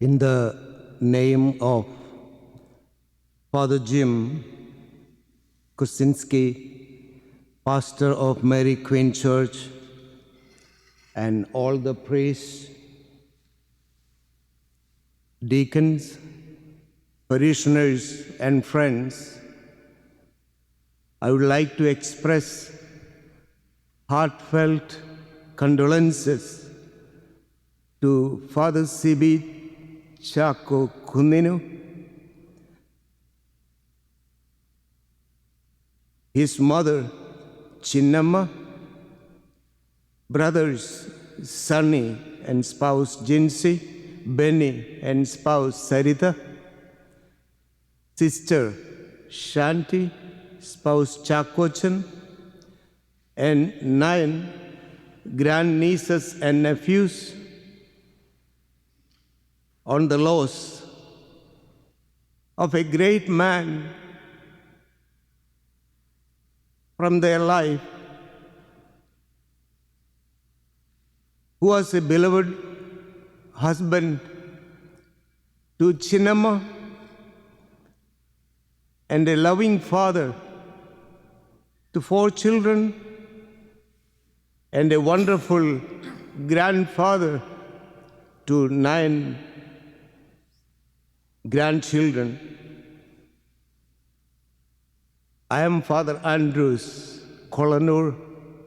In the name of Father Jim Kuczynski, pastor of Mary Queen Church, and all the priests, deacons, parishioners, and friends, I would like to express heartfelt condolences to Father C.B. Chako Kuninu, his mother Chinnamma, brothers Sunny and spouse Jinsi, Benny and spouse Sarita, sister Shanti, spouse Chakochan, and 9 grandnieces and nephews on the loss of a great man from their life who was a beloved husband to Chinnamma and a loving father to 4 children and a wonderful grandfather to 9 grandchildren. I am Father Andrews Kolanur,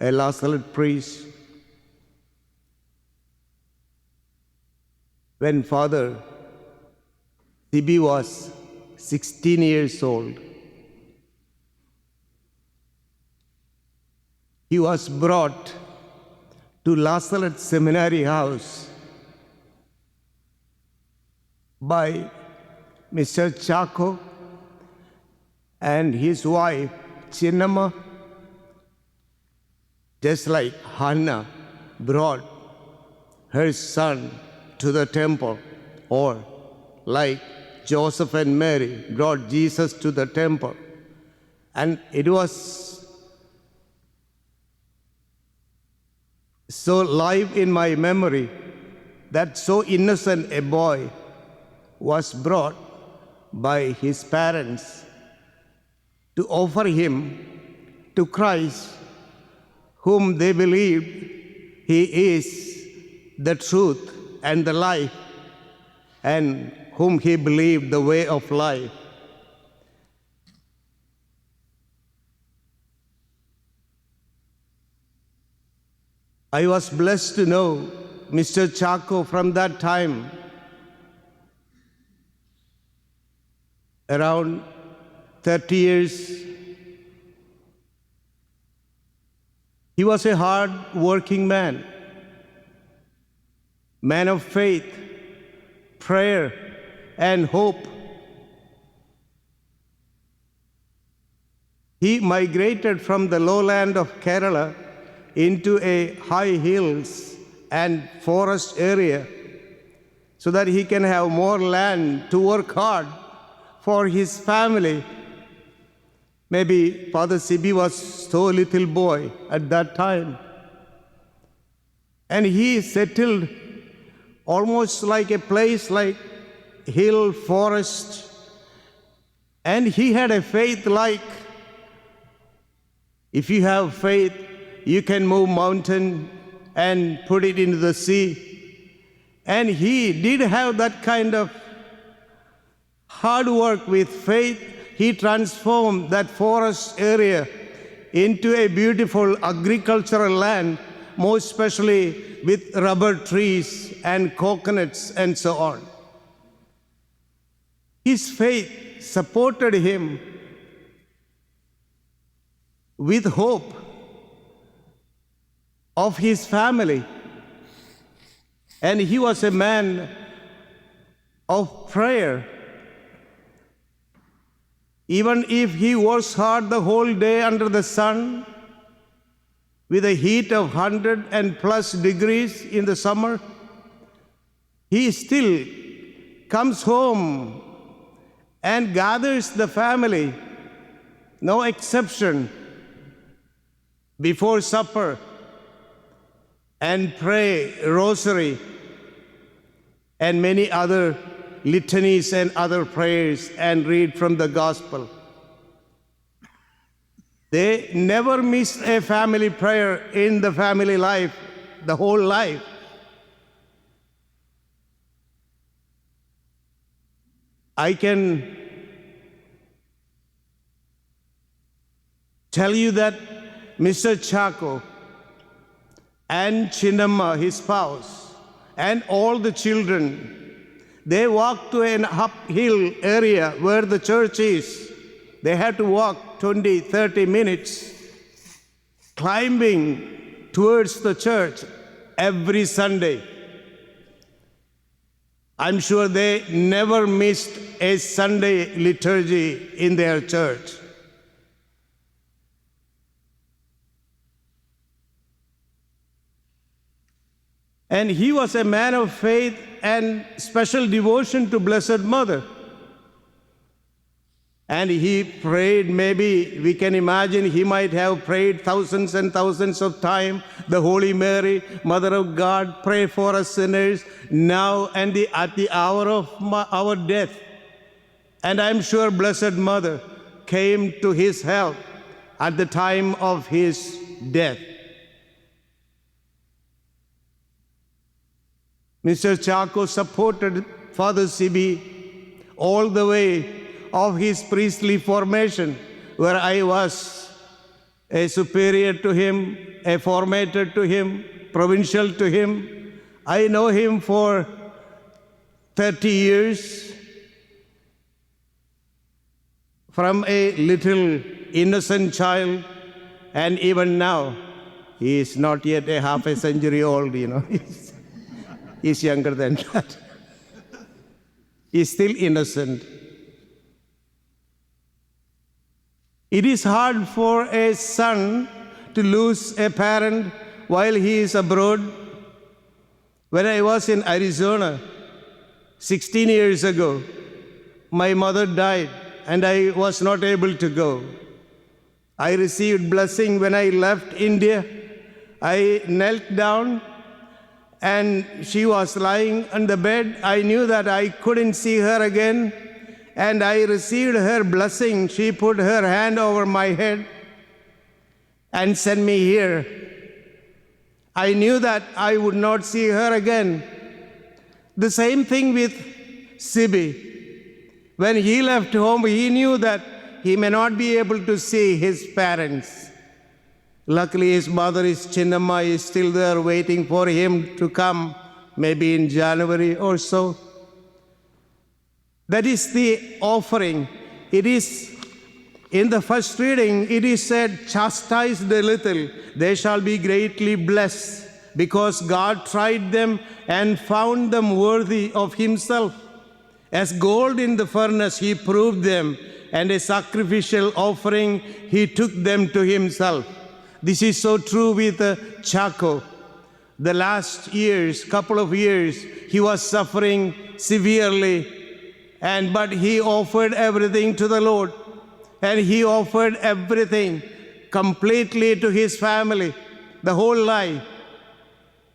a Lasalette priest. When Father CB was 16 years old, he was brought to Lasalette Seminary House by Mr. Chako and his wife Chinnamma, just like Hannah brought her son to the temple, or like Joseph and Mary brought Jesus to the temple. And it was so live in my memory that so innocent a boy was brought by his parents to offer him to Christ, whom they believed he is the truth and the life, and whom he believed the way of life. I was blessed to know Mr. Chako from that time. Around 30 years. He was a hard-working man of faith, prayer, and hope. He migrated from the lowland of Kerala into a high hills and forest area so that he can have more land to work hard for his family. Maybe Father CB was so little boy at that time. And he settled almost like a place like hill, forest. And he had a faith like, if you have faith, you can move mountain and put it into the sea. And he did have that kind of hard work with faith. He transformed that forest area into a beautiful agricultural land, most especially with rubber trees and coconuts and so on. His faith supported him with hope of his family. And he was a man of prayer. Even if he works hard the whole day under the sun, with a heat of 100 and plus degrees in the summer, he still comes home and gathers the family, no exception, before supper and pray rosary and many other litanies and other prayers and read from the gospel. They never missed a family prayer in the family life, the whole life. I can tell you that Mr. Chaco and Chinnamma, his spouse, and all the children, they walked to an uphill area where the church is. They had to walk 20, 30 minutes climbing towards the church every Sunday. I'm sure they never missed a Sunday liturgy in their church. And he was a man of faith and special devotion to Blessed Mother. And he prayed, maybe we can imagine he might have prayed thousands and thousands of times, the Holy Mary, Mother of God, pray for us sinners now and at the hour of our death. And I'm sure Blessed Mother came to his help at the time of his death. Mr. Chaco supported Father Sibi all the way of his priestly formation, where I was a superior to him, a formator to him, provincial to him. I know him for 30 years, from a little innocent child, and even now, he is not yet a half a century old, He's younger than that. He's still innocent. It is hard for a son to lose a parent while he is abroad. When I was in Arizona 16 years ago, my mother died and I was not able to go. I received blessing when I left India. I knelt down and she was lying on the bed. I knew that I couldn't see her again, and I received her blessing. She put her hand over my head and sent me here. I knew that I would not see her again. The same thing with Sibi. When he left home, he knew that he may not be able to see his parents. Luckily, his mother, Chinnamma, is still there waiting for him to come, maybe in January or so. That is the offering. It is, in the first reading, it is said, chastise the little, they shall be greatly blessed, because God tried them and found them worthy of himself. As gold in the furnace, he proved them, and a sacrificial offering, he took them to himself. This is so true with Chaco. The last years, couple of years, he was suffering severely, but he offered everything to the Lord, and he offered everything completely to his family, the whole life,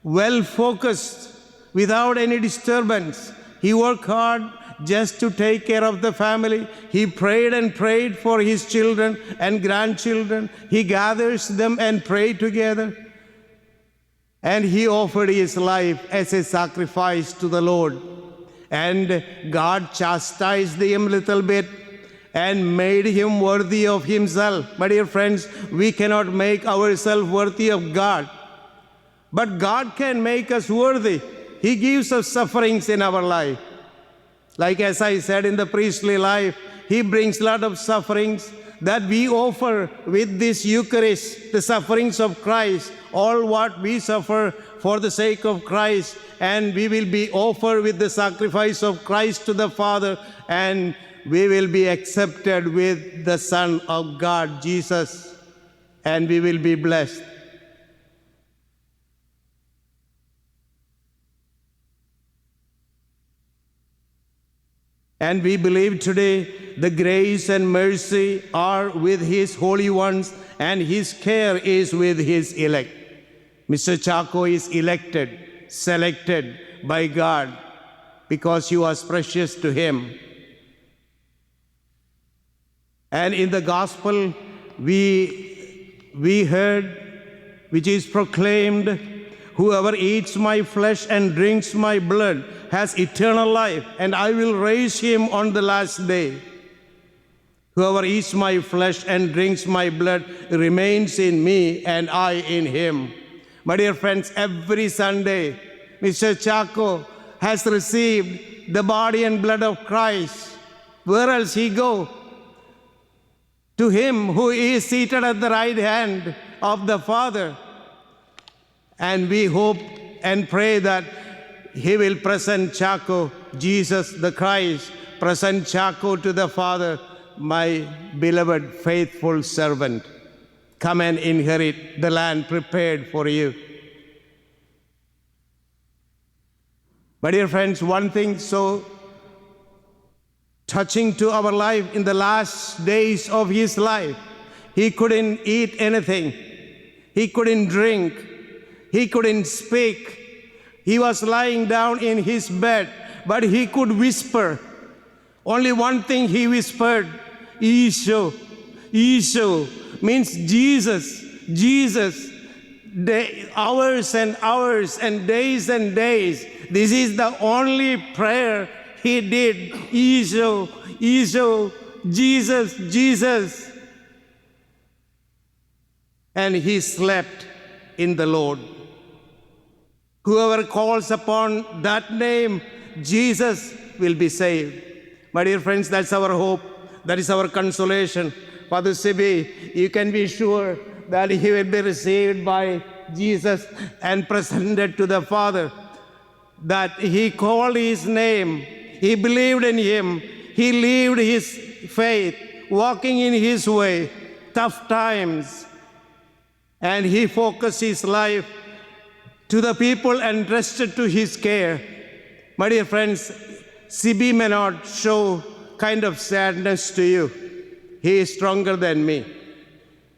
well focused, without any disturbance. He worked hard just to take care of the family. He prayed and prayed for his children and grandchildren. He gathers them and pray together. And he offered his life as a sacrifice to the Lord. And God chastised him a little bit and made him worthy of himself. My dear friends, we cannot make ourselves worthy of God, but God can make us worthy. He gives us sufferings in our life. Like as I said, in the priestly life, he brings a lot of sufferings that we offer with this Eucharist, the sufferings of Christ, all what we suffer for the sake of Christ, and we will be offered with the sacrifice of Christ to the Father, and we will be accepted with the Son of God, Jesus, and we will be blessed. And we believe today the grace and mercy are with his holy ones, and his care is with his elect. Mr. Chaco is elected, selected by God because he was precious to him. And in the gospel, we heard, which is proclaimed, whoever eats my flesh and drinks my blood has eternal life, and I will raise him on the last day. Whoever eats my flesh and drinks my blood remains in me, and I in him. My dear friends, every Sunday, Mr. Chaco has received the body and blood of Christ. Where else he go? To him who is seated at the right hand of the Father. And we hope and pray that he will present Chaco, Jesus the Christ, present Chaco to the Father, my beloved faithful servant. Come and inherit the land prepared for you. My dear friends, one thing so touching to our life in the last days of his life, he couldn't eat anything. He couldn't drink. He couldn't speak. He was lying down in his bed, but he could whisper. Only one thing he whispered, Isho. Isho means Jesus. Jesus. Hours and hours and days. This is the only prayer he did. Isho, Isho, Jesus, Jesus. And he slept in the Lord. Whoever calls upon that name, Jesus, will be saved. My dear friends, that's our hope. That is our consolation. Father Sibi, you can be sure that he will be received by Jesus and presented to the Father. That he called his name, he believed in him, he lived his faith, walking in his way, tough times, and he focused his life to the people entrusted to his care. My dear friends, Sibi may not show kind of sadness to you. He is stronger than me.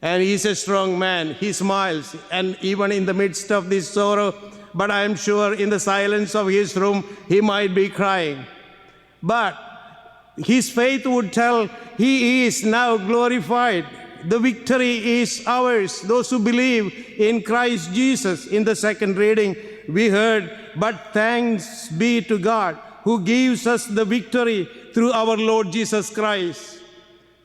And he's a strong man. He smiles, and even in the midst of this sorrow, but I am sure in the silence of his room, he might be crying. But his faith would tell he is now glorified. The victory is ours, those who believe in Christ Jesus. In the second reading, we heard, but thanks be to God who gives us the victory through our Lord Jesus Christ.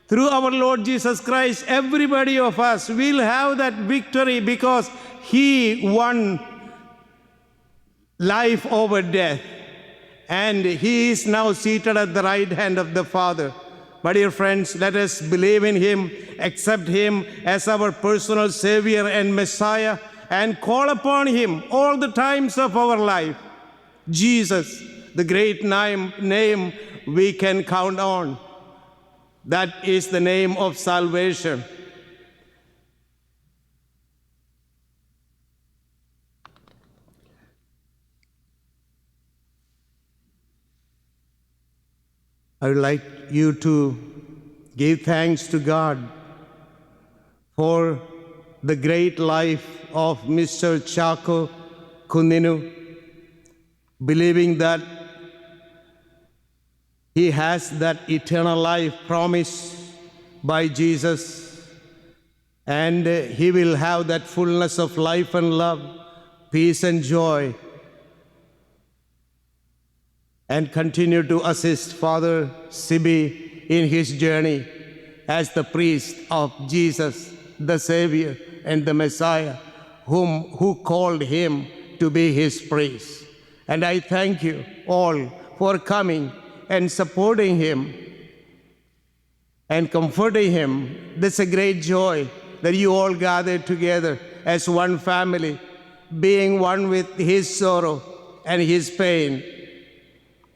Through our Lord Jesus Christ, everybody of us will have that victory because he won life over death. And he is now seated at the right hand of the Father. My dear friends, let us believe in him, accept him as our personal Savior and Messiah, and call upon him all the times of our life. Jesus, the great name we can count on. That is the name of salvation. I would like you to give thanks to God for the great life of Mr. Chaco Kuninu, believing that he has that eternal life promised by Jesus, and he will have that fullness of life and love, peace and joy, and continue to assist Father Sibi in his journey as the priest of Jesus, the Savior and the Messiah, who called him to be his priest. And I thank you all for coming and supporting him and comforting him. That's a great joy that you all gathered together as one family, being one with his sorrow and his pain,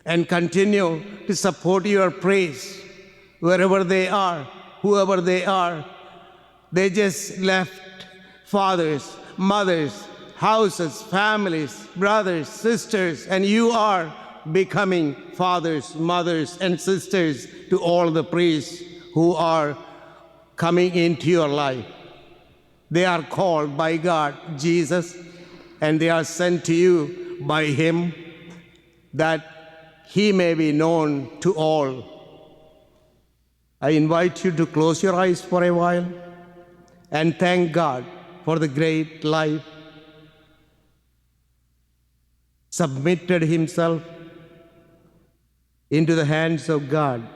and continue to support your praise wherever they are, whoever they are. They just left fathers, mothers, houses, families, brothers, sisters, and you are becoming fathers, mothers, and sisters to all the priests who are coming into your life. They are called by God, Jesus, and they are sent to you by him, that he may be known to all. I invite you to close your eyes for a while and thank God for the great life. Submitted himself into the hands of God.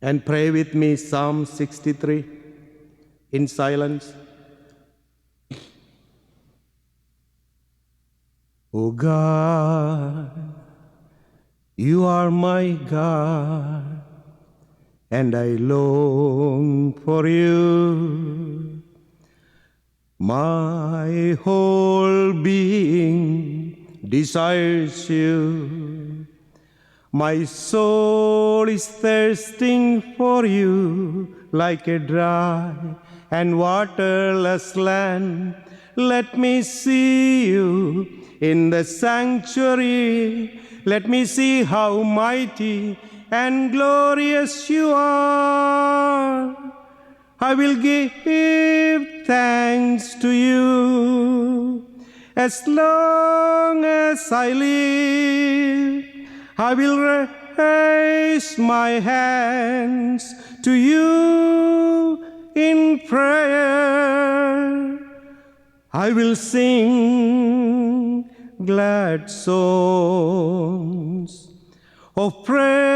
And pray with me Psalm 63 in silence. O God, you are my God, and I long for you. My whole being desires you. My soul is thirsting for you like a dry and waterless land. Let me see you in the sanctuary. Let me see how mighty and glorious you are. I will give thanks to you as long as I live. I will raise my hands to you in prayer. I will sing glad songs of praise